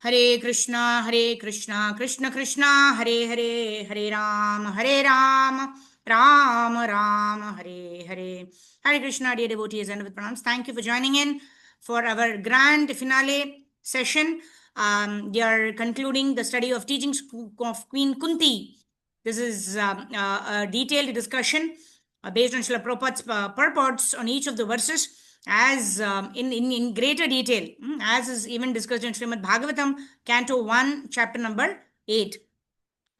Hare Krishna, Krishna Krishna, Hare Hare, Hare Ram, Ram Ram, Hare Hare. Hare Krishna, dear devotees and with pranams. Thank you for joining in for our grand finale session. We are concluding the study of teachings of Queen Kunti. This is a detailed discussion based on Srila Prabhupada's purports on each of the verses as in greater detail, as is even discussed in Srimad Bhagavatam, Canto 1, chapter number 8.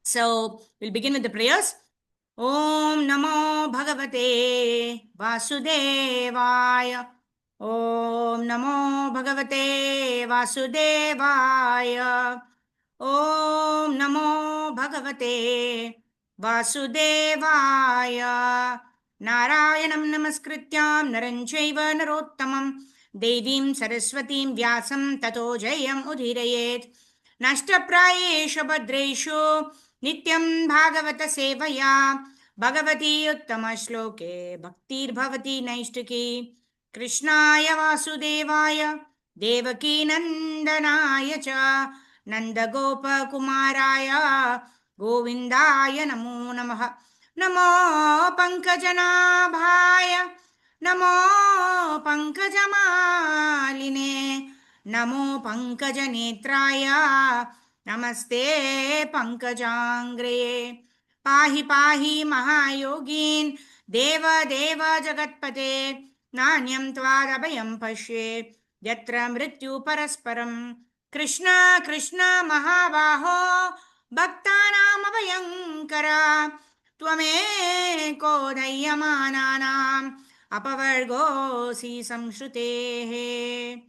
So we'll begin with the prayers. Om Namo Bhagavate Vasudevaya. Om Namo Bhagavate Vasudevaya. Om Namo Bhagavate Vasudevaya. Narayanam Namaskrityam Naranchaiva Narottamam Devim Saraswatim Vyasam Tato Jayam Udhirayet Nashtaprayesha Bhadreshu Nityam Bhagavata Sevaya Bhagavati Uttama Shloke Bhaktir Bhavati Naishtaki Krishnaya Vasudevaya Devaki Nandanaya Cha Nandagopa Kumaraya Govindaya Namo Namaha Namo Pankajanaabhaya Namo Pankajamaline Namo Pankajanetraya Namaste Pankajangre Pahi Pahi Mahayogin Deva Deva Jagatpate Nanyam Tvadabhayam Pashe Yatra Mrityu Parasparam Krishna Krishna Mahabaho Bhaktanam Abhayankara Tvameko Dayamananam Apavargosi Samshrutehe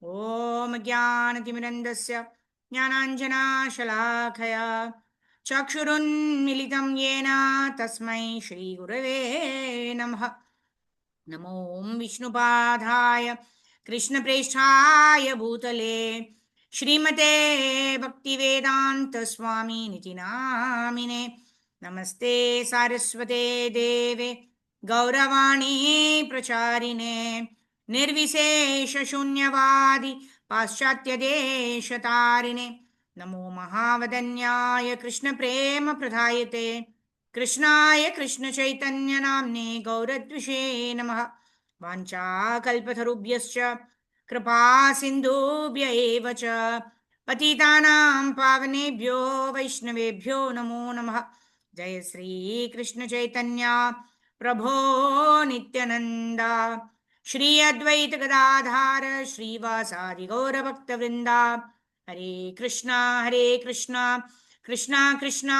Om Jnanatimidandasya Jnananjana Shalakaya Chakshurun Militam Yena Tasmai Shri Gurave Namaha Namo Vishnupadhaya Krishna Preshthaya Bhutale Shrimate Bhaktivedanta Swami Niti Namine Namaste Saraswate Deve Gauravani Pracharine Nirvisesha Shunyavadi Paschatya Deshatarine Namo Mahavadanyaya Krishna Prema Pradhayate Krishnaya Krishna Chaitanya Namne Gauradvishe Namaha Vancha Kalpatharubhyascha Kripa Sindhubhya Evacha Patitanam Pavanebhyo Vaishnavebhyo Namo Namaha Jaya Sri Krishna Chaitanya Prabho Nityananda Shri Advaita Gadadhara Shri Vasadi Gaura Bhakta Vrinda Hare Krishna Krishna Krishna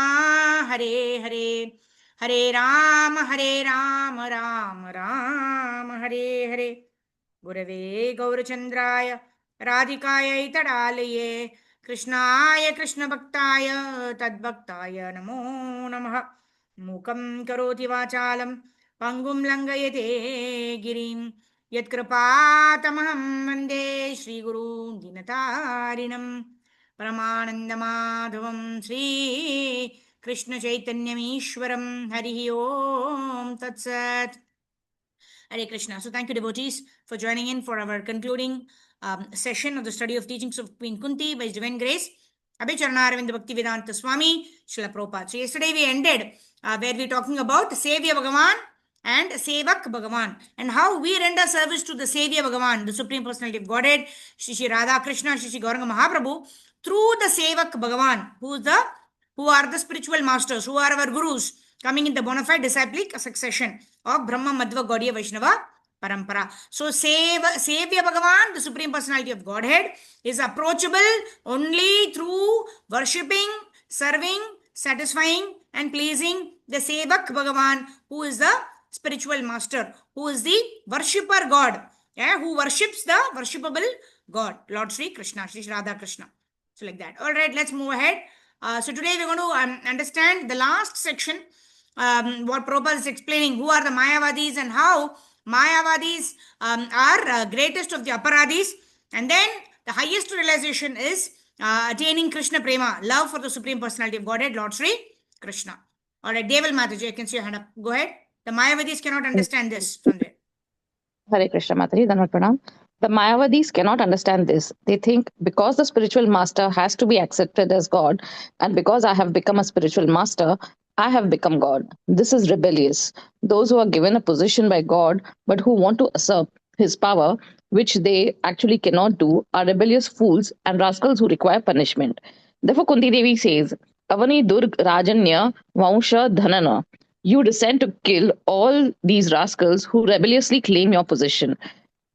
Hare Hare Hare Rama Rama Rama Hare Hare Gurave Gaurachandraya Radhikaya Tadalaye Krishnaya Krishna Bhaktaya Tadbhaktaya Namo Namaha Mukam Karoti Vachalam Pangum Langayate Girim Yatkripatamaham Vande Shri Guru Dinatarinam Paramanandamadhavam Sri Krishna Chaitanyamishwaram Harihi Om Tat Sat. Hare Krishna. So thank you, devotees, for joining in for our concluding session of the study of teachings of Queen Kunti by His Divine Grace, Abhicharanaravindra Bhaktivedanta Swami, Srila Prabhupada. So yesterday we ended where we were talking about Sevya Bhagavan and Sevak Bhagavan, and how we render service to the Sevya Bhagavan, the Supreme Personality of Godhead, Shri Radha Krishna, Shri Gauranga Mahaprabhu, through the Sevak Bhagavan, who are the spiritual masters, who are our gurus, coming in the bona fide disciplic succession of Brahma, Madhva, Gaudiya, Vaishnava Parampara. So Sevya Bhagavan, the Supreme Personality of Godhead, is approachable only through worshipping, serving, satisfying and pleasing the Sevak Bhagavan, who is the spiritual master, who is the worshipper God, who worships the worshipable God, Lord Sri Krishna, Sri Radha Krishna. So like that. All right, let's move ahead. So today we're going to understand the last section, what Prabhupada is explaining, who are the Mayavadis and how Mayavadis are greatest of the Aparadis. And then the highest realization is attaining Krishna Prema, love for the Supreme Personality of Godhead, Lord Sri Krishna. All right, Deval Mataji, I can see your hand up. Go ahead. The Mayavadis cannot understand this from there. Hare Krishna Mataji, Dhanvat Pranam. The Mayavadis cannot understand this. They think because the spiritual master has to be accepted as God, and because I have become a spiritual master, I have become God. This is rebellious. Those who are given a position by God but who want to usurp his power, which they actually cannot do, are rebellious fools and rascals who require punishment. Therefore, Kunti Devi says, Avani Durg Rajanya Vansha Dhanana. You descend to kill all these rascals who rebelliously claim your position.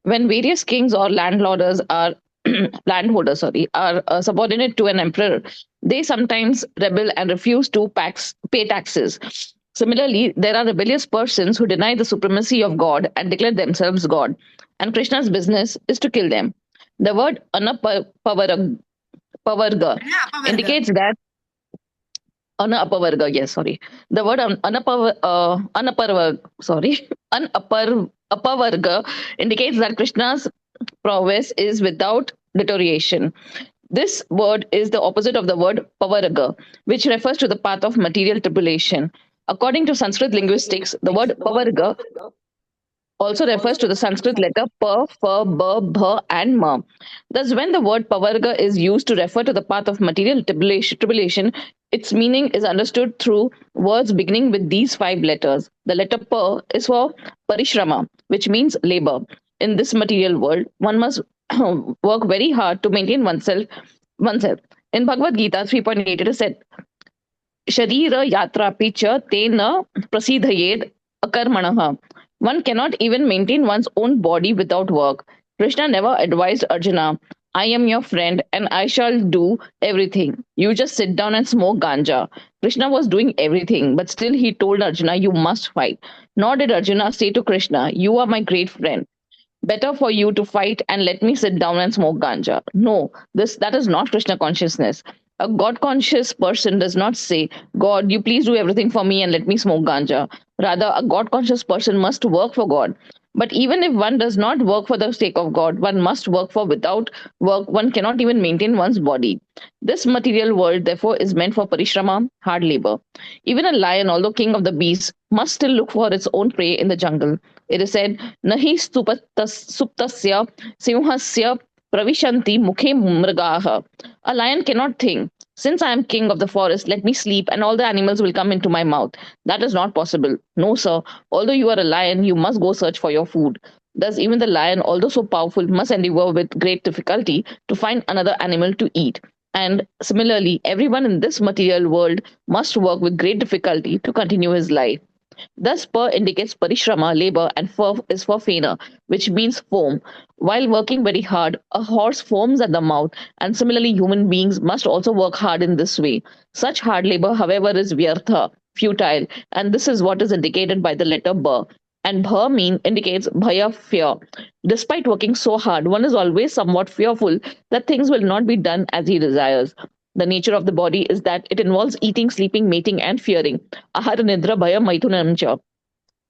When various kings or landlords are landholders, sorry, are subordinate to an emperor, they sometimes rebel and refuse to pay taxes. Similarly, there are rebellious persons who deny the supremacy of God and declare themselves God, and Krishna's business is to kill them. The word anapavarga Apavarga. indicates that Anapavarga, yes, sorry. The word sorry, Apavarga indicates that Krishna's prowess is without deterioration. This word is the opposite of the word Pavarga, which refers to the path of material tribulation. According to Sanskrit linguistics, the word Pavarga also refers to the Sanskrit letter pa, fa, ba, bha, and ma. Thus, when the word pavarga is used to refer to the path of material tribulation, its meaning is understood through words beginning with these five letters. The letter pa is for parishrama, which means labor. In this material world, one must work very hard to maintain oneself. In Bhagavad Gita 3.8, it is said, Sharira yatrapi cha te na prasidhayed akarmanaha. One cannot even maintain one's own body without work. Krishna never advised Arjuna, I am your friend and I shall do everything. You just sit down and smoke ganja. Krishna was doing everything, but still he told Arjuna, you must fight. Nor did Arjuna say to Krishna, you are my great friend. Better for you to fight and let me sit down and smoke ganja. No, that is not Krishna consciousness. A God conscious person does not say, God, you please do everything for me and let me smoke ganja. Rather, a God conscious person must work for God. But even if one does not work for the sake of God, one must work for without work, one cannot even maintain one's body. This material world, therefore, is meant for parishrama, hard labor. Even a lion, although king of the beasts, must still look for its own prey in the jungle. It is said, Nahi suptasya simhasya pravishanti mukhe mrgaha. A lion cannot think, since I am king of the forest, let me sleep and all the animals will come into my mouth. That is not possible. No, sir. Although you are a lion, you must go search for your food. Thus, even the lion, although so powerful, must endeavor with great difficulty to find another animal to eat. And similarly, everyone in this material world must work with great difficulty to continue his life. Thus, per indicates parishrama, labor, and fur is for fena, which means foam. While working very hard, a horse foams at the mouth, and similarly, human beings must also work hard in this way. Such hard labor, however, is vyartha, futile, and this is what is indicated by the letter ba. And bha indicates bhaya, fear. Despite working so hard, one is always somewhat fearful that things will not be done as he desires. The nature of the body is that it involves eating, sleeping, mating, and fearing. Ahara nidra bhaya maithunam cha.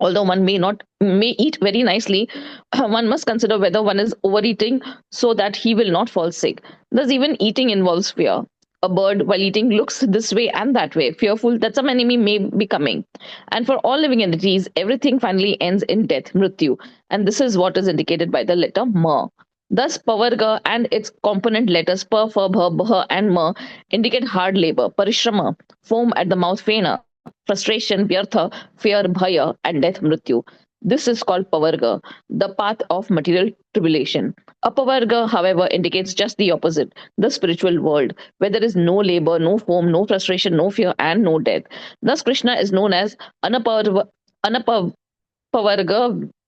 Although one may eat very nicely, one must consider whether one is overeating so that he will not fall sick. Thus, even eating involves fear. A bird, while eating, looks this way and that way, fearful that some enemy may be coming. And for all living entities, everything finally ends in death, mrityu. And this is what is indicated by the letter ma. Thus, pavarga and its component letters pa, fa, bha, bha, and ma indicate hard labor, parishrama, foam at the mouth, fena, frustration, vyartha, fear, bhaya, and death, mrityu. This is called pavarga, the path of material tribulation. Apavarga, however, indicates just the opposite, the spiritual world, where there is no labor, no foam, no frustration, no fear, and no death. Thus, Krishna is known as Anapavarga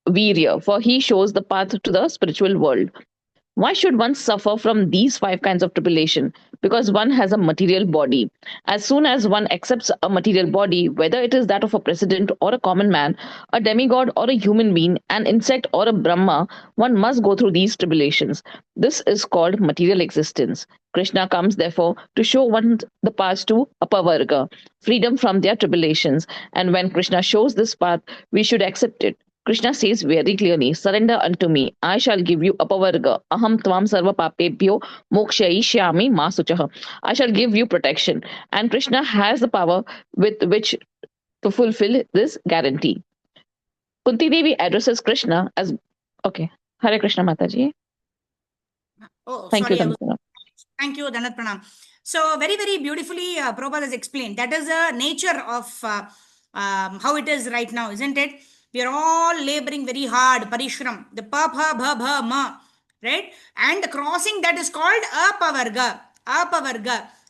Virya, for he shows the path to the spiritual world. Why should one suffer from these five kinds of tribulation? Because one has a material body. As soon as one accepts a material body, whether it is that of a president or a common man, a demigod or a human being, an insect or a Brahma, one must go through these tribulations. This is called material existence. Krishna comes, therefore, to show one the path to apavarga, freedom from their tribulations. And when Krishna shows this path, we should accept it. Krishna says very clearly, surrender unto me, I shall give you apavarga, aham tvam sarva papebhyo mokshayishyami masuchaha. I shall give you protection. And Krishna has the power with which to fulfill this guarantee. Kunti Devi addresses Krishna as, okay, Hare Krishna Mataji. Oh, Thank you, sorry, I was. Dhanapana. Thank you, Danat Pranam. So, very, very beautifully, Prabhupada has explained. That is the nature of how it is right now, isn't it? We are all laboring very hard, parishram, the pa, bha, bha, bha, ma, right? And the crossing that is called apavarga,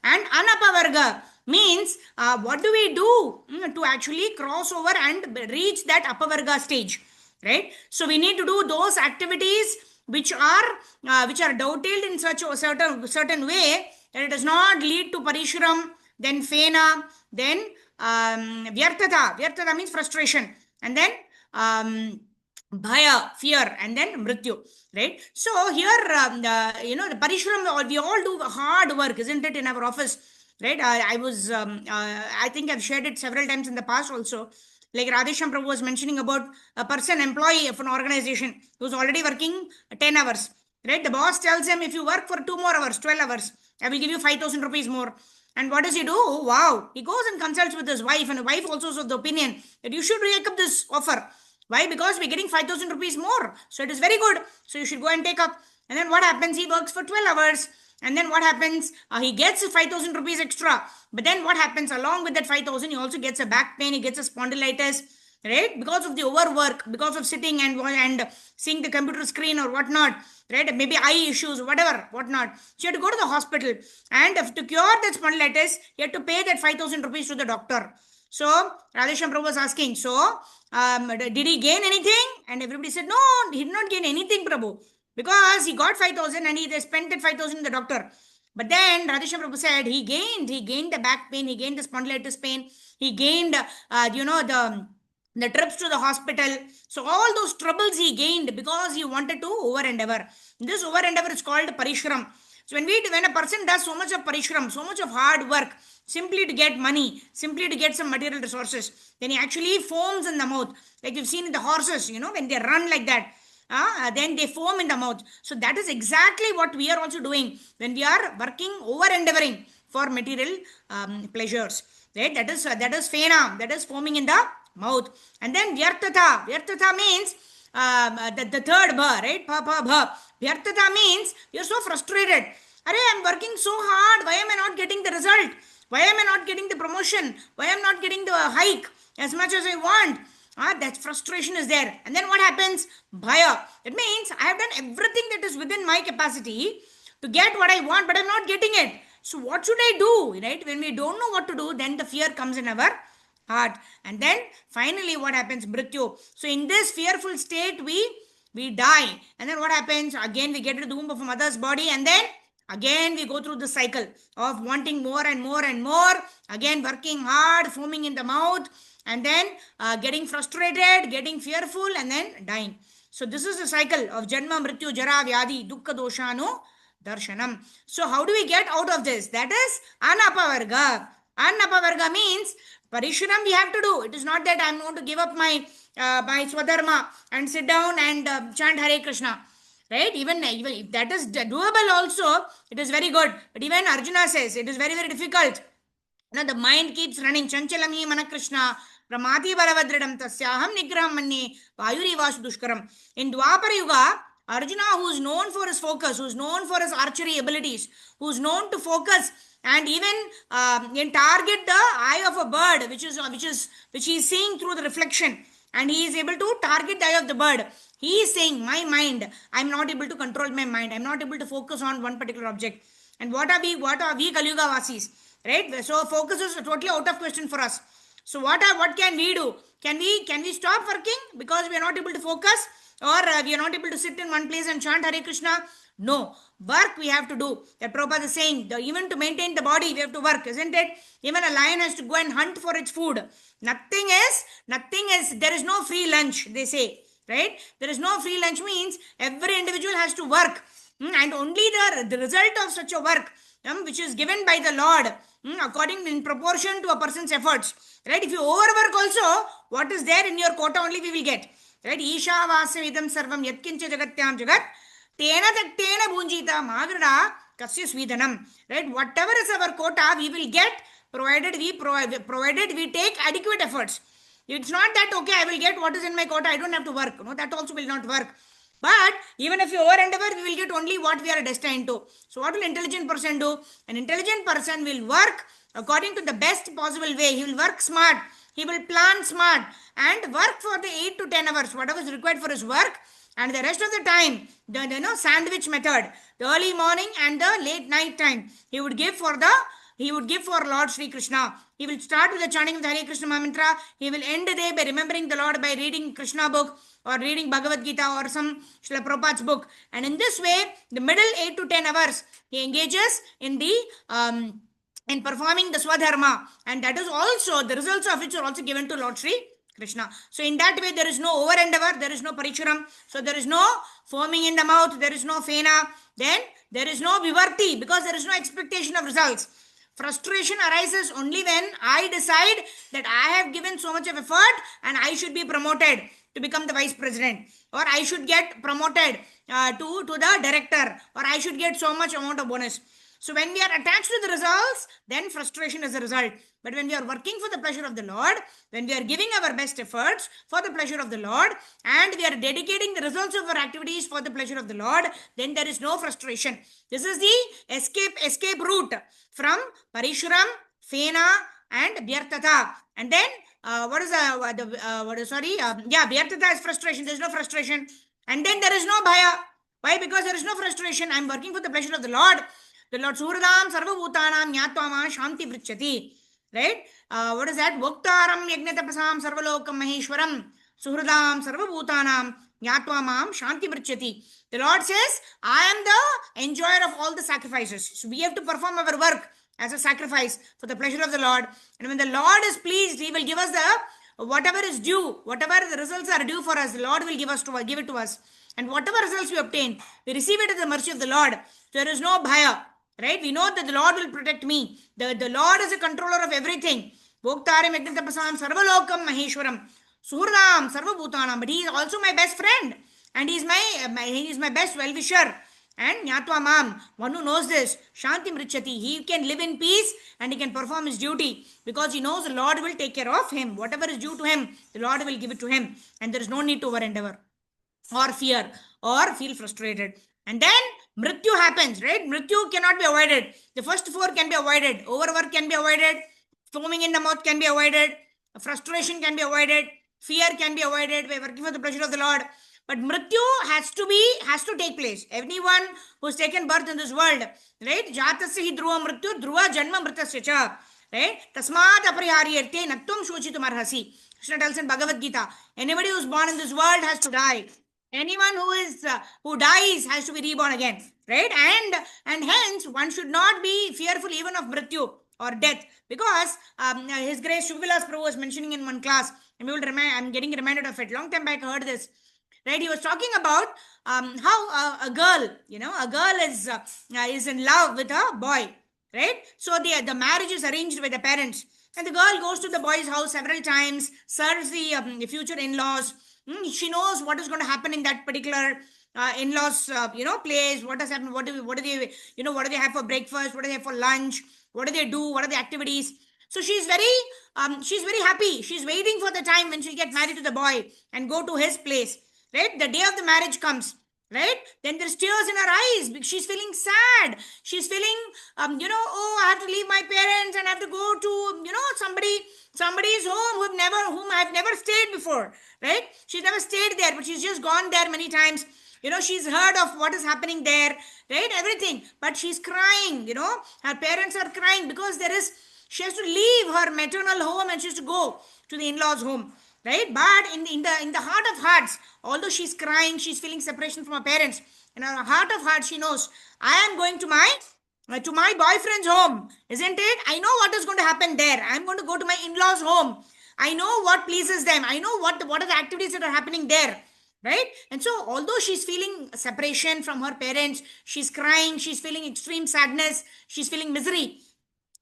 and anapavarga means what do we do to actually cross over and reach that apavarga stage, right? So we need to do those activities which are dovetailed in such a certain way that it does not lead to parishram, then fena, then vyartata means frustration, and then bhaya, fear, and then mrityu, right? So here the parishram, we all do hard work, isn't it, in our office, right? I think I've shared it several times in the past also. Like Radhesham Prabhu was mentioning about a person, employee of an organization who's already working 10 hours, right? The boss tells him, if you work for 2 more hours, 12 hours, I will give you 5,000 rupees more. And what does he do? Oh, wow. He goes and consults with his wife, and the wife also is of the opinion that you should take up this offer. Why? Because we're getting 5,000 rupees more. So it is very good. So you should go and take up. And then what happens? He works for 12 hours. And then what happens? He gets 5,000 rupees extra. But then what happens? Along with that 5,000, he also gets a back pain. He gets a spondylitis, right? Because of the overwork, because of sitting and seeing the computer screen or whatnot, right? Maybe eye issues, whatever, whatnot. So you have to go to the hospital. And to cure that spondylitis, you have to pay that 5,000 rupees to the doctor. So Radhesham Prabhu was asking, so did he gain anything? And everybody said, no, he did not gain anything, Prabhu. Because he got 5,000 and he spent that 5,000 in the doctor. But then Radhesham Prabhu said he gained the back pain, he gained the spondylitis pain, he gained, the trips to the hospital. So all those troubles he gained because he wanted to over endeavor. This over endeavor is called parishram. So when a person does so much of parishram, so much of hard work, simply to get money, simply to get some material resources, then he actually foams in the mouth. Like you've seen in the horses, when they run like that, then they foam in the mouth. So that is exactly what we are also doing when we are working, over endeavoring for material pleasures. Right? That is fena, that is foaming in the mouth. And then vyartata. Vyartata means the third bha, right? Pa, pa, bha. Vyartata means you're so frustrated. Arey, I'm working so hard. Why am I not getting the result? Why am I not getting the promotion? Why am I not getting the hike as much as I want? That frustration is there. And then what happens? Bhaya. That means I have done everything that is within my capacity to get what I want, but I'm not getting it. So what should I do? Right? When we don't know what to do, then the fear comes in our heart. And then finally what happens? Mrityu. So in this fearful state, we die. And then what happens? Again, we get into the womb of a mother's body, and then again we go through the cycle of wanting more and more and more. Again, working hard, foaming in the mouth, and then getting frustrated, getting fearful, and then dying. So this is the cycle of Janma, Mrityu, Jara, Vyadi, Dukkha, Doshanu, Darshanam. So how do we get out of this? That is Anapavarga. Anapavarga means parishram we have to do. It is not that I am going to give up my swadharma and sit down and chant Hare Krishna. Right? Even if that is doable also, it is very good. But even Arjuna says it is very, very difficult. The mind keeps running. Chanchalami mana Krishna. Pramati balavadridam tasyaham nigraham manne payuri vasu dushkaram. In Dwapara Yuga, Arjuna, who is known for his focus, who is known for his archery abilities, who is known to focus and even target the eye of a bird, which he is seeing through the reflection, and he is able to target the eye of the bird. He is saying, my mind, I am not able to control my mind. I am not able to focus on one particular object. And what are we Kaliyuga Vasis? Right? So focus is totally out of question for us. So what can we do? Can we stop working because we are not able to focus, or we are not able to sit in one place and chant Hare Krishna? No. Work we have to do. That Prabhupada is saying, even to maintain the body, we have to work, isn't it? Even a lion has to go and hunt for its food. Nothing is, there is no free lunch, they say. Right? There is no free lunch means every individual has to work. And only the result of such a work, which is given by the Lord, according in proportion to a person's efforts. Right? If you overwork also, what is there in your quota only we will get. Right? Isha vasya idam sarvam yatkincha jagatyam jagat tena taktena bunjita magrada kasya svidanam. Right? Whatever is our quota, we will get provided we take adequate efforts. It's not that, okay, I will get what is in my quota, I don't have to work. No, that also will not work. But even if we over endeavor, we will get only what we are destined to. So what will intelligent person do? An intelligent person will work according to the best possible way. He will work smart. He will plan smart and work for the 8 to 10 hours, whatever is required for his work. And the rest of the time, the sandwich method, the early morning and the late night time, he would give for Lord Sri Krishna. He will start with the chanting of the Hare Krishna mantra. He will end the day by remembering the Lord by reading Krishna book or reading Bhagavad Gita or some Srila Prabhupada's book. And in this way, the middle 8 to 10 hours, he engages in in performing the Swadharma. And that is also, the results of which are also given to Lord Sri Krishna. So in that way, there is no over endeavor, there is no parichuram. So there is no foaming in the mouth, there is no fena. Then there is no vivarti because there is no expectation of results. Frustration arises only when I decide that I have given so much of effort and I should be promoted to become the vice president, or I should get promoted to the director, or I should get so much amount of bonus. So when we are attached to the results, then frustration is a result. But when we are working for the pleasure of the Lord, when we are giving our best efforts for the pleasure of the Lord, and we are dedicating the results of our activities for the pleasure of the Lord, then there is no frustration. This is the escape route from Parishuram, Fena, and Vyartata. And then Vyartata is frustration. There is no frustration. And then there is no Bhaya. Why? Because there is no frustration. I am working for the pleasure of the Lord. The Lord Suhradam Sarvabhutanam Nyatwama Shanti Vrichati. Right? What is that? Bhoktaram Yagnatapasam Sarvalokam Maheshwaram Suhradam Sarvabhutanam Nyatwamam Shanti Vrichati. The Lord says, I am the enjoyer of all the sacrifices. So we have to perform our work as a sacrifice for the pleasure of the Lord. And when the Lord is pleased, He will give us the whatever is due, whatever the results are due for us, the Lord will give it to us. And whatever results we obtain, we receive it at the mercy of the Lord. There is no bhaya, right? We know that the Lord will protect me. The Lord is a controller of everything. Bhoktarim Yagnatapasam Sarvalokam Maheshwaram Suhradam Sarvabhutanam. But He is also my best friend. And He is my best well-wisher. And Nyatva Mam, one who knows this, Shanti Mrichati, he can live in peace and he can perform his duty because he knows the Lord will take care of him. Whatever is due to him, the Lord will give it to him. And there is no need to over endeavor or fear or feel frustrated. And then Mrityu happens, right? Mrityu cannot be avoided. The first four can be avoided. Overwork can be avoided. Foaming in the mouth can be avoided. Frustration can be avoided. Fear can be avoided by working for the pleasure of the Lord. But Mrityu has to take place. Anyone who has taken birth in this world, right? Jatasya hi dhruva mrityu, dhruva janma mritasya cha. Right? Tasmat apariharyarte nattum shochitum arhasi. Krishna tells in Bhagavad Gita, anybody who is born in this world has to die. Anyone who dies has to be reborn again. Right? And hence, one should not be fearful even of mrityu or death. Because His Grace Shubhavilas Prabhu was mentioning in one class, and I'm getting reminded of it. Long time back I heard this. Right, he was talking about how a girl is in love with a boy, right? So the marriage is arranged by the parents, and the girl goes to the boy's house several times, serves the future in-laws. She knows what is going to happen in that particular in-laws place. What has happened? What do they have for breakfast? What do they have for lunch? What do they do? What are the activities? So she's very happy. She's waiting for the time when she'll get married to the boy and go to his place. Right? The day of the marriage comes, right? Then there's tears in her eyes. She's feeling sad. She's feeling, oh, I have to leave my parents and I have to go to, somebody's home whom I've never stayed before, right? She's never stayed there, but she's just gone there many times. She's heard of what is happening there, right? Everything. But she's crying, her parents are crying because she has to leave her maternal home and she has to go to the in-laws' home. Right? But in the heart of hearts, although she's crying, she's feeling separation from her parents. In her heart of hearts, she knows, I am going to my boyfriend's home, isn't it? I know what is going to happen there. I'm going to go to my in-laws' home. I know what pleases them. I know what are the activities that are happening there. Right? And so, although she's feeling separation from her parents, she's crying, she's feeling extreme sadness, she's feeling misery.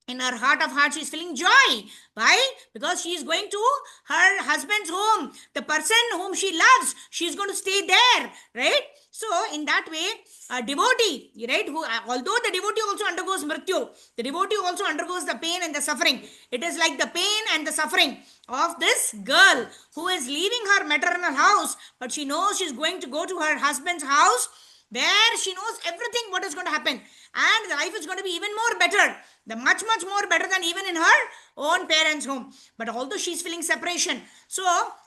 in her heart of hearts she's feeling joy. Why? Because she is going to her husband's home, the person whom she loves, she's going to stay there, right? So in that way, a devotee, right, who although the devotee also undergoes mrityu, the devotee also undergoes the pain and the suffering. It is like the pain and the suffering of this girl who is leaving her maternal house, but she knows she's going to go to her husband's house, where she knows everything what is going to happen, and the life is going to be even more better, the much more better than even in her own parents home. But although she's feeling separation, so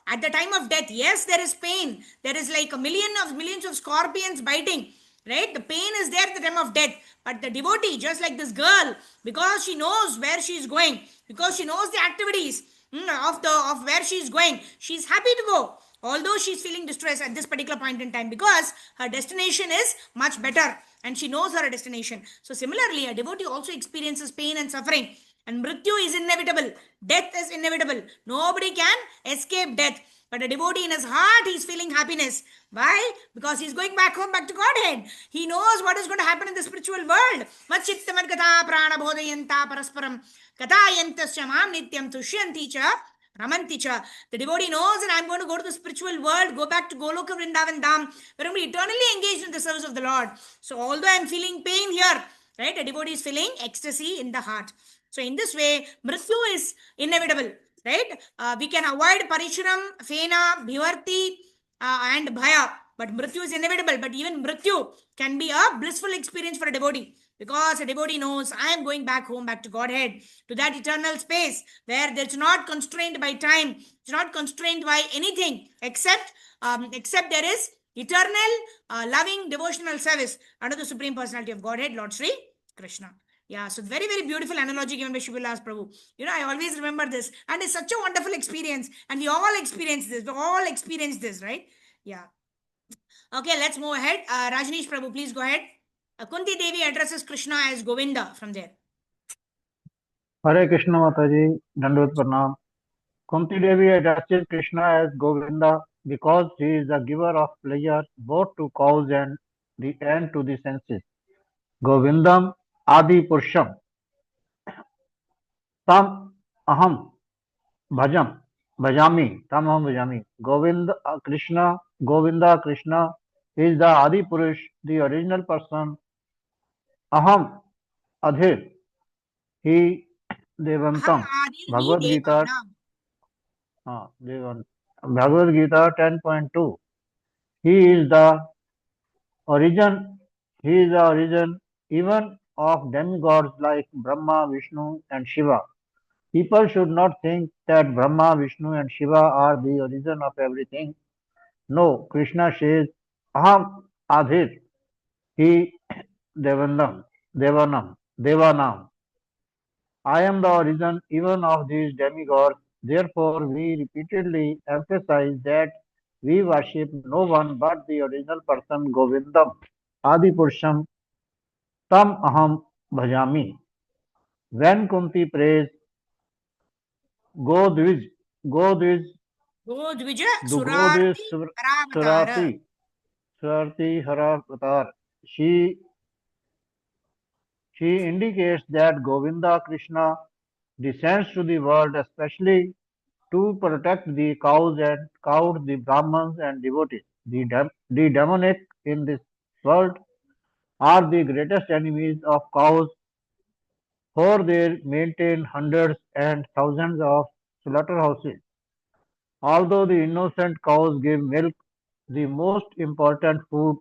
at the time of death, yes, there is pain, there is like a millions of scorpions biting, right? The pain is there at the time of death, but the devotee, just like this girl, because she knows where she is going, because she knows the activities of where she is going, she's happy to go, although she's feeling distress at this particular point in time, because her destination is much better and she knows her destination. So similarly, a devotee also experiences pain and suffering, and mrityu is inevitable, death is inevitable, nobody can escape death. But a devotee in his heart, he's feeling happiness. Why? Because he's going back home, back to Godhead. He knows what is going to happen in the spiritual world. Matchittamadgata prana bodhayanta parasparam katayantasya mam nityam tushyanti cha ramanti cha. The devotee knows that I'm going to go to the spiritual world, go back to Goloka Vrindavan Dham, where I'm eternally engaged in the service of the Lord. So although I'm feeling pain here, right, a devotee is feeling ecstasy in the heart. So in this way, mrityu is inevitable, right? We can avoid parishuram, fena, bhivarti, and bhaya, but mrityu is inevitable. But even mrityu can be a blissful experience for a devotee, because a devotee knows I am going back home, back to Godhead, to that eternal space where it's not constrained by time, it's not constrained by anything except there is eternal, loving, devotional service under the Supreme Personality of Godhead, Lord Sri Krishna. Yeah, so very, very beautiful analogy given by Shivilas Prabhu. I always remember this, and it's such a wonderful experience, and we all experience this. We all experience this, right? Yeah. Okay, let's move ahead. Rajneesh Prabhu, please go ahead. Kunti Devi addresses Krishna as Govinda from there. Hare Krishna Mataji, Dandavat Pranam. Kunti Devi addresses Krishna as Govinda because he is the giver of pleasure both to cows and to the senses. Govindam Adi Purusham Tam Aham Bhajami. Govinda Krishna is the Adi Purush, the original person. Aham Adhir, he Aham Devantam. Adi Hi Bhagavad Gita Devanam. Bhagavad Gita 10.2. He is the origin. He is the origin even of demigods like Brahma, Vishnu, and Shiva. People should not think that Brahma, Vishnu, and Shiva are the origin of everything. No, Krishna says, Aham Adhir, he Devanam. I am the origin even of these demigods. Therefore, we repeatedly emphasize that we worship no one but the original person Govindam, Adi Purusham, Tam Aham Bhajami. When Kunti prays, Go Dvij, Go Dvij, Godvija Go Dvij Surarti Paravatara. Surati, Surati Haravatar, she indicates that Govinda Krishna descends to the world especially to protect the cows and cows, the Brahmins and devotees. The demonic in this world are the greatest enemies of cows, for they maintain hundreds and thousands of slaughterhouses. Although the innocent cows give milk, the most important food,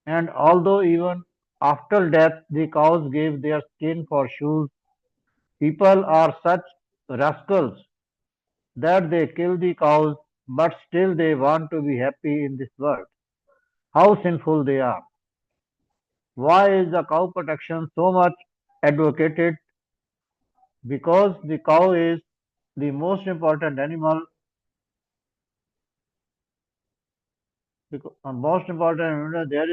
and although even after death the cows give their skin for shoes, people are such rascals that they kill the cows, but still they want to be happy in this world. How sinful they are. Why is the cow protection so much advocated? Because the cow is the most important animal. There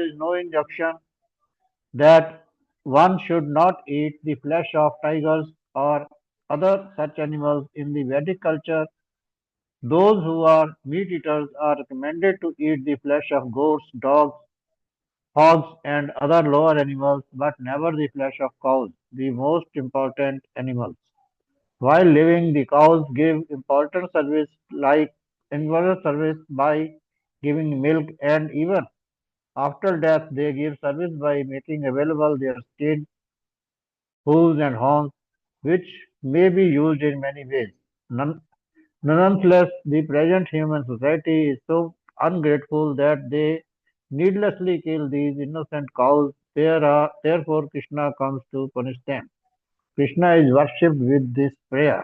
is no injunction that one should not eat the flesh of tigers or other such animals in the Vedic culture. Those who are meat eaters are recommended to eat the flesh of goats, dogs, hogs, and other lower animals, but never the flesh of cows, the most important animals. While living, the cows give important service like inverter service by giving milk, and even after death they give service by making available their skin, hooves and horns, which may be used in many ways. Nonetheless, the present human society is so ungrateful that they needlessly kill these innocent cows. Therefore, Krishna comes to punish them. Krishna is worshipped with this prayer.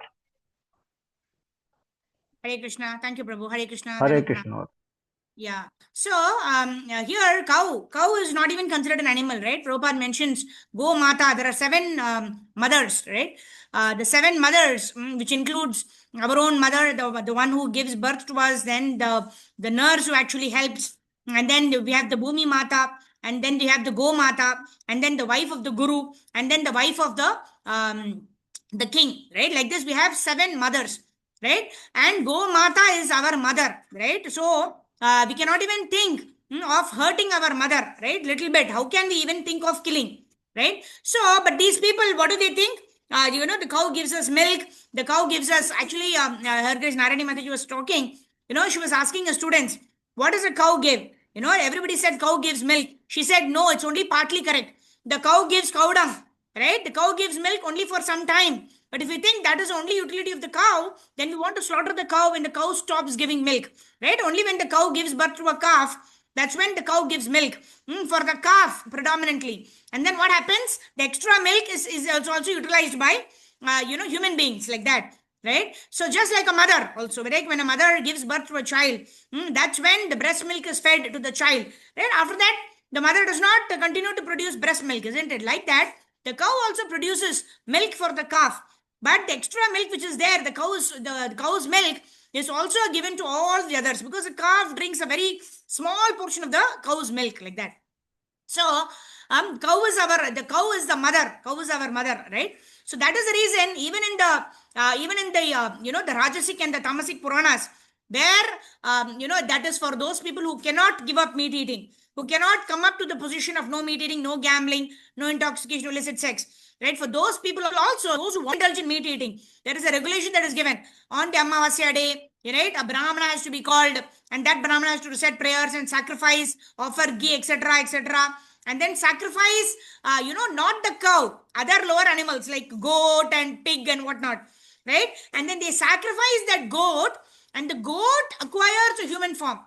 Hare Krishna. Thank you, Prabhu. Hare Krishna. Hare Krishna. Yeah. So here cow is not even considered an animal, right? Prabhupada mentions Go Mata. There are 7 mothers, right? The 7 mothers, which includes our own mother, the one who gives birth to us, then the nurse who actually helps, and then we have the Bhumi Mata, and then we have the Go Mata, and then the wife of the Guru, and then the wife of the king, right? Like this, we have 7 mothers, right? And Go Mata is our mother, right? So we cannot even think of hurting our mother, right? Little bit. How can we even think of killing, right? So, but these people, what do they think? The cow gives us milk. The cow gives us, actually, Her Grace Narayani Mataji was talking, she was asking her students, what does a cow give? Everybody said cow gives milk. She said, no, it's only partly correct. The cow gives cow dung, right? The cow gives milk only for some time. But if you think that is the only utility of the cow, then we want to slaughter the cow when the cow stops giving milk, right? Only when the cow gives birth to a calf, that's when the cow gives milk, for the calf predominantly. And then what happens? The extra milk is also utilized by, human beings, like that, right? So just like a mother also, right? When a mother gives birth to a child, that's when the breast milk is fed to the child, right? After that, the mother does not continue to produce breast milk, isn't it? Like that, the cow also produces milk for the calf. But the extra milk which is there, the cow's milk is also given to all the others, because the calf drinks a very small portion of the cow's milk, like that. So the cow is the mother. Cow is our mother, right? So that is the reason, even in the the Rajasic and the Tamasic Puranas, where that is for those people who cannot give up meat eating, who cannot come up to the position of no meat eating, no gambling, no intoxication, no illicit sex, right? For those people also, those who want to indulge in meat eating, there is a regulation that is given on the Amavasya day, right? A Brahmana has to be called, and that Brahmana has to recite prayers and sacrifice, offer ghee, etc., etc., and then sacrifice, not the cow, other lower animals like goat and pig and whatnot, right? And then they sacrifice that goat, and the goat acquires a human form.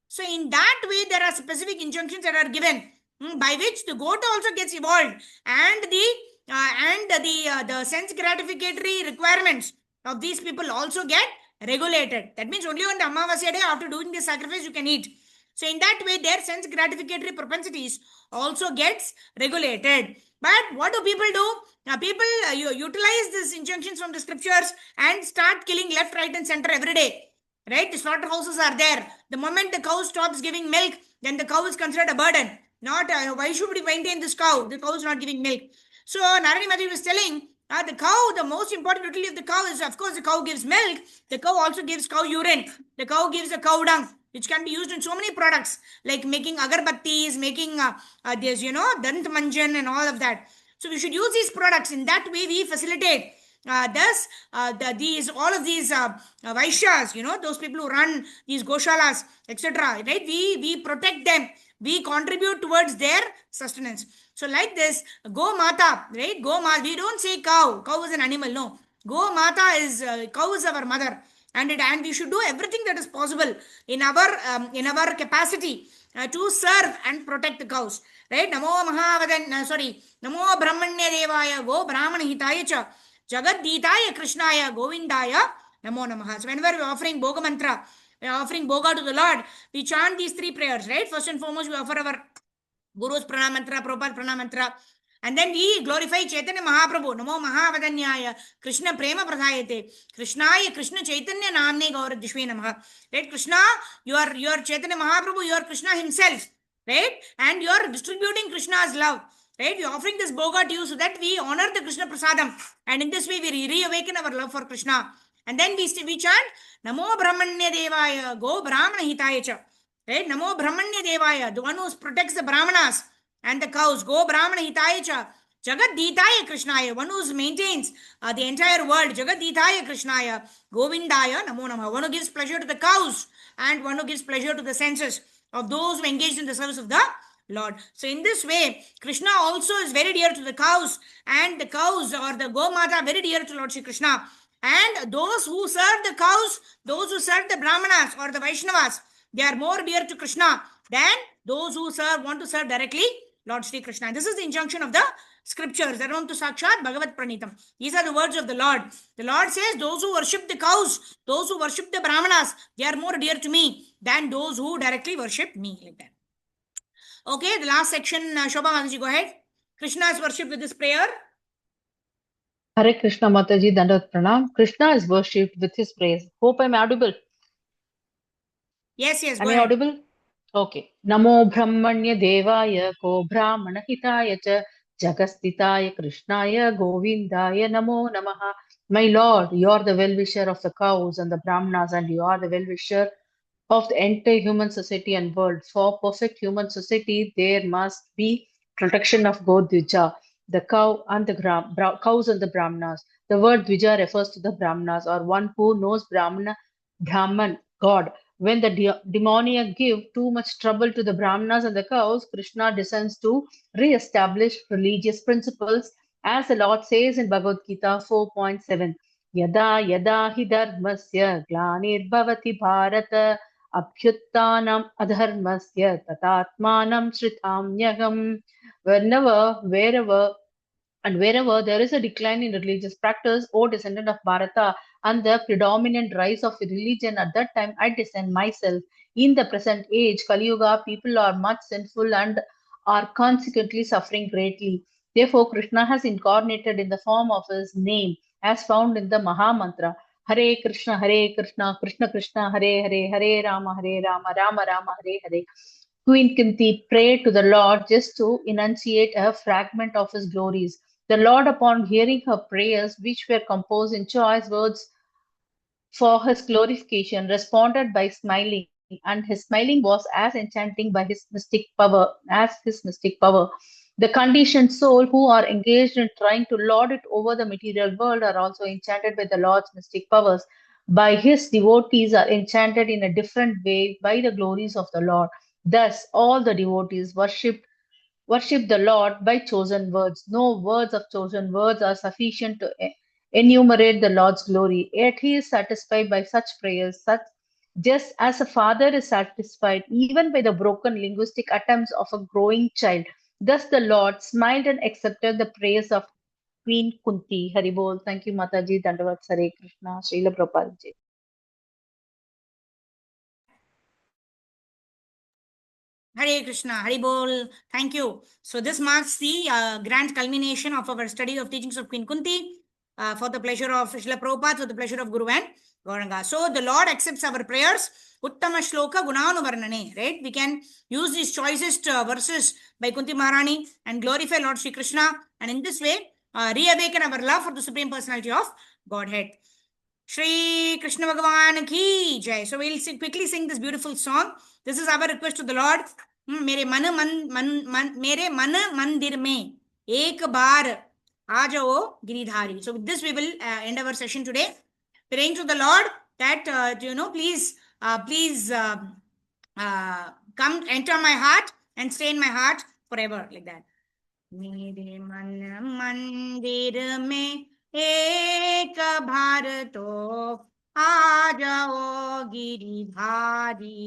So in that way, there are specific injunctions that are given, by which the goat also gets evolved, and the sense gratificatory requirements of these people also get regulated. That means only on the Amavasya day, after doing the sacrifice, you can eat. So in that way, their sense gratificatory propensities also gets regulated. But what do people do? People utilize these injunctions from the scriptures and start killing left, right, and center every day. Right? The slaughterhouses are there. The moment the cow stops giving milk, then the cow is considered a burden. Not why should we maintain this cow? The cow is not giving milk. So Narayani Mataji was telling, the cow, the most important utility of the cow is, of course, the cow gives milk. The cow also gives cow urine. The cow gives a cow dung, which can be used in so many products, like making agarbattis, making there's dant manjan and all of that. So we should use these products. In that way, we facilitate all of these Vaishyas, those people who run these Goshalas, etc. Right? We protect them. We contribute towards their sustenance. So like this, Go Mata, right? Go Mata. We don't say cow. Cow is an animal. No. Go Mata is, cow is our mother. And we should do everything that is possible in our capacity to serve and protect the cows. Right? Namo Brahmanya Devaya Go Brahmana Hitaya Cha Jagaditaya Krishnaya Govindaya Namo Namaha. So whenever we are offering Bhoga Mantra, we are offering Bhoga to the Lord, we chant these 3 prayers, right? First and foremost, we offer our Guru's Pranam Mantra, Prabhupada Pranam Mantra, and then we glorify Chaitanya Mahaprabhu, Namo Mahavadanyaya, Krishna Prema Pradhayate, Krishnaya, Krishna Chaitanya Namne Gaura Dishve Namaha. Right? Krishna, you are Chaitanya Mahaprabhu, you are Krishna himself, right? And you are distributing Krishna's love. Right? We are offering this Bhoga to you so that we honor the Krishna Prasadam. And in this way, we reawaken our love for Krishna. And then we chant, Namo Brahmanya Devaya, Go Brahmana Hitaya Cha. Right? Namo Brahmanya Devaya, the one who protects the Brahmanas. and the cows. Go Brahmana Hitaya Cha. Jagaditaya Krishnaya, one who maintains the entire world. Jagaditaya Krishnaya, Govindaya Namo Namah. One who gives pleasure to the cows and one who gives pleasure to the senses of those who engaged in the service of the Lord. So in this way, Krishna also is very dear to the cows, and the cows or the Gomata very dear to Lord Shri Krishna. And those who serve the cows, those who serve the Brahmanas or the Vaishnavas, they are more dear to Krishna than those who want to serve directly Lord Shri Krishna. This is the injunction of the scriptures. Arontu Sakshat Bhagavat Pranitam. These are the words of the Lord. The Lord says, those who worship the cows, those who worship the Brahmanas, they are more dear to me than those who directly worship me. Like that. Okay, the last section, Shobha Mataji, go ahead. Krishna is worshipped with this prayer. Hare Krishna Mataji, Dandavat Pranam. Krishna is worshipped with his praise. Hope I'm audible. Yes, Am go I ahead. audible? Okay. Namo Brahmanya Devaya Ko Brahmana Hitaya Cha Jagastitaya Krishnaya Govindaya Namo Namaha. My Lord, you are the well-wisher of the cows and the Brahmanas, and you are the well-wisher of the entire human society and world. For perfect human society, there must be protection of God Dvija, the cow and the cows and the Brahmanas. The word Dvija refers to the Brahmanas, or one who knows Brahman, God. When the demoniac give too much trouble to the Brahmanas and the cows, Krishna descends to re-establish religious principles, as the Lord says in Bhagavad Gita 4.7. Yada yada hi dharmasya glanir bharata abhyuttanam adharmasya tatatmanam shritamyagam. Wherever and wherever there is a decline in religious practice, O descendant of Bharata, and the predominant rise of religion at that time, I descend myself. In the present age, Kali Yuga, people are much sinful and are consequently suffering greatly. Therefore, Krishna has incarnated in the form of his name, as found in the Maha Mantra. Hare Krishna, Krishna Krishna, Hare Hare, Hare Rama, Rama Rama, Hare Hare. Queen Kinti prayed to the Lord just to enunciate a fragment of his glories. The Lord, upon hearing her prayers, which were composed in choice words for his glorification, responded by smiling, and his smiling was as enchanting by his mystic power as his mystic power. The conditioned soul who are engaged in trying to lord it over the material world are also enchanted by the Lord's mystic powers. By his devotees are enchanted in a different way by the glories of the Lord. Thus, all the devotees worship the Lord by chosen words. No words of chosen words are sufficient to enumerate the Lord's glory. Yet he is satisfied by such prayers, such just as a father is satisfied even by the broken linguistic attempts of a growing child. Thus the Lord smiled and accepted the prayers of Queen Kunti. Haribol. Thank you, Mataji. Dandavat Hare Krishna. Srila Prabhupada ji. Hare Krishna, Haribol. Thank you. So this marks the grand culmination of our study of teachings of Queen Kunti for the pleasure of Srila Prabhupada, for the pleasure of Guru and Gauranga. So the Lord accepts our prayers. Uttama Shloka Gunanuvarnane, right? We can use these choicest verses by Kunti Maharani and glorify Lord Shri Krishna, and in this way reawaken our love for the Supreme Personality of Godhead. Shri Krishna Bhagavan ki jai. So we'll quickly sing this beautiful song. This is our request to the Lord. मेरे मन मंदिर में एक बार आ जाओ Giridhari. So with this we will end our session today, praying to the Lord that please come enter my heart and stay in my heart forever, like that. मेरे मन मंदिर में एक बार तो आ जाओ गिरिधारी.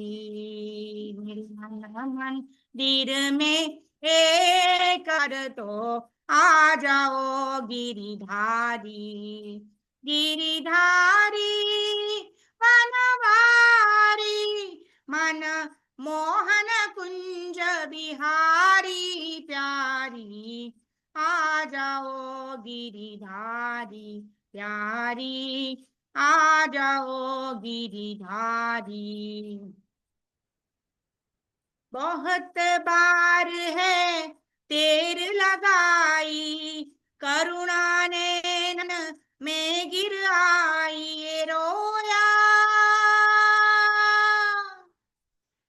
मेरे मन मंदिर में एक बार तो आ जाओ गिरिधारी. गिरिधारी वनवारी मन मोहन कुंज बिहारी प्यारी. आ जाओ गिरिधारी प्यारी. आ जाओ गिरिधारी. बहुत बार है तेर लगाई करुणा ने नन में गिर आई.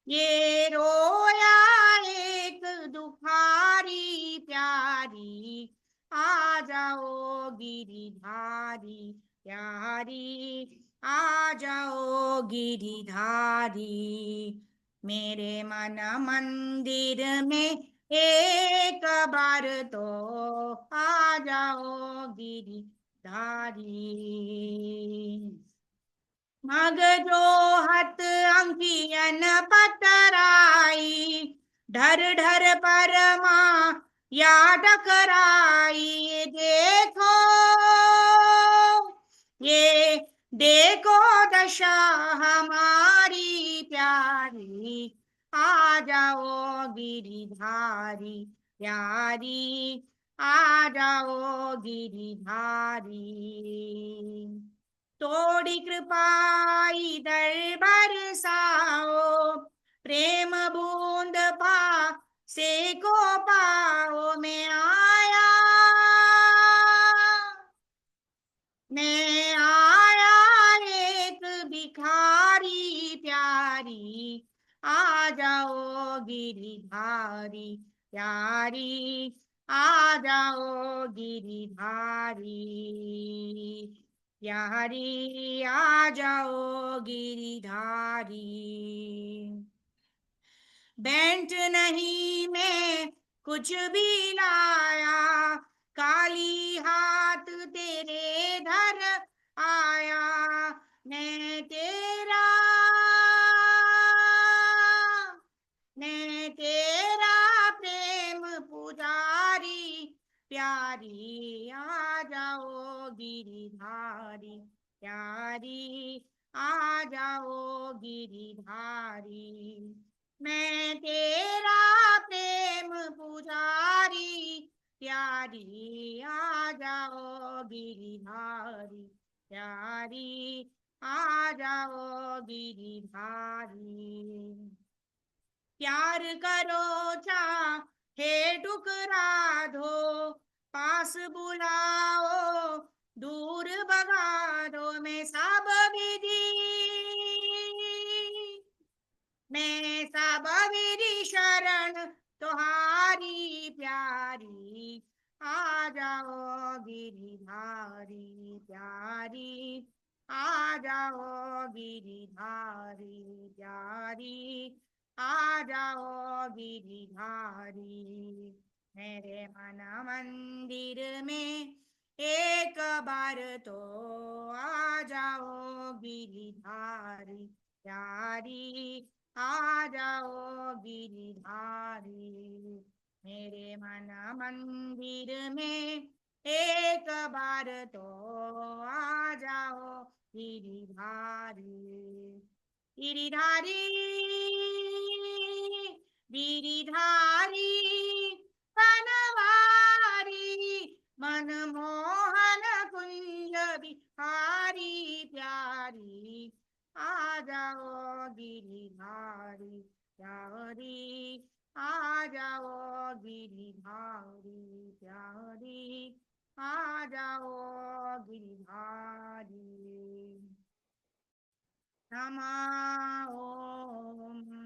ये रोया एक दुखा गिरिधारी प्यारी, आ जाओ गिरिधारी, मेरे मन मंदिर में एक बार तो आ जाओ गिरिधारी। मग जो हत अंकियन पतराई, ढर ढर परमा या टकराई, देखो ये देखो दशा हमारी प्यारी, आ जाओ गिरिधारी प्यारी, आ जाओ गिरिधारी। तोड़ी कृपाई दर बरसाओ, प्रेम बूंद पा से को पाओ, मैं आया एक भिखारी प्यारी, आ जाओ गिरिधारी प्यारी, आ जाओ गिरिधारी प्यारी, आ जाओ गिरिधारी। बैंट नहीं मैं कुछ भी लाया, काली हाथ तेरे धर आया, मैं तेरा प्रेम पुजारी प्यारी, आ जाओ गिरिधारी प्यारी, आ जाओ गिरिधारी, मैं तेरा प्रेम पुजारी प्यारी, आ जाओ गिरिधारी प्यारी, आ जाओ गिरिधारी। प्यार करो चाहे ठुकरा दो, पास बुलाओ दूर भगा दो, मैं सब विधि शरण तुम्हारी प्यारी, आ जाओ गिरिधारी प्यारी, आ जाओ गिरिधारी प्यारी, आ जाओ गिरिधारी, मेरे मन मंदिर में एक बार तो आ जाओ गिरिधारी प्यारी, आ जाओ गिरिधारी, मेरे मन मंदिर में एक बार तो आ जाओ गिरिधारी। गिरिधारी गिरिधारी वनवारी, मनमोहन कुंज बिहारी प्यारी, आ जाओ गिरिधारी प्यारी, आ जाओ गिरिधारी प्यारी, आ जाओ गिरिधारी। नमो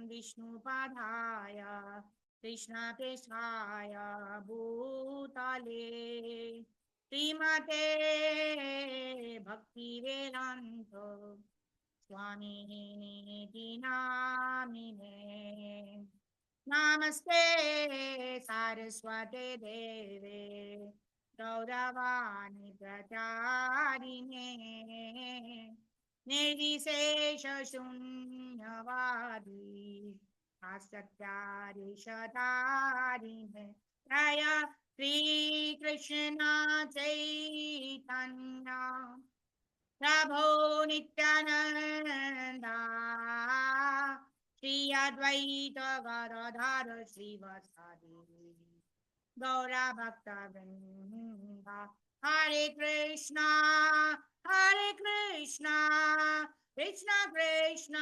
विष्णुपादाय कृष्णप्रेष्ठाय भूतले, श्रीमते भक्तिवेदान्त स्वामिनिति नामिने। नमस्ते सारस्वते देवे गौरवाणी प्रचारिणे, निर्विशेष शून्यवादी आसक्त्यादिशतारिणे। जय श्री कृष्ण चैतन्य प्रभो नित्यानंदा, श्री अद्वैत गदाधर श्रीवासादि गौरा भक्त वृंदा। हरे कृष्णा कृष्ण कृष्ण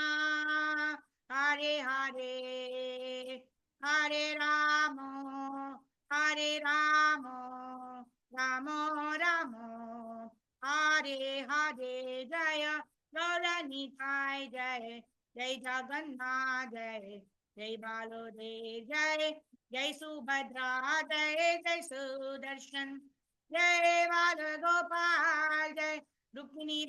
हरे हरे, हरे राम राम राम हरे हरे। जय गौरनिताय जय, जय जगन्नाथ जय, जय बालोदेव जय, जय सुभद्रा जय, जय सुदर्शन जय बाल गोपाल जय रुक्मिणी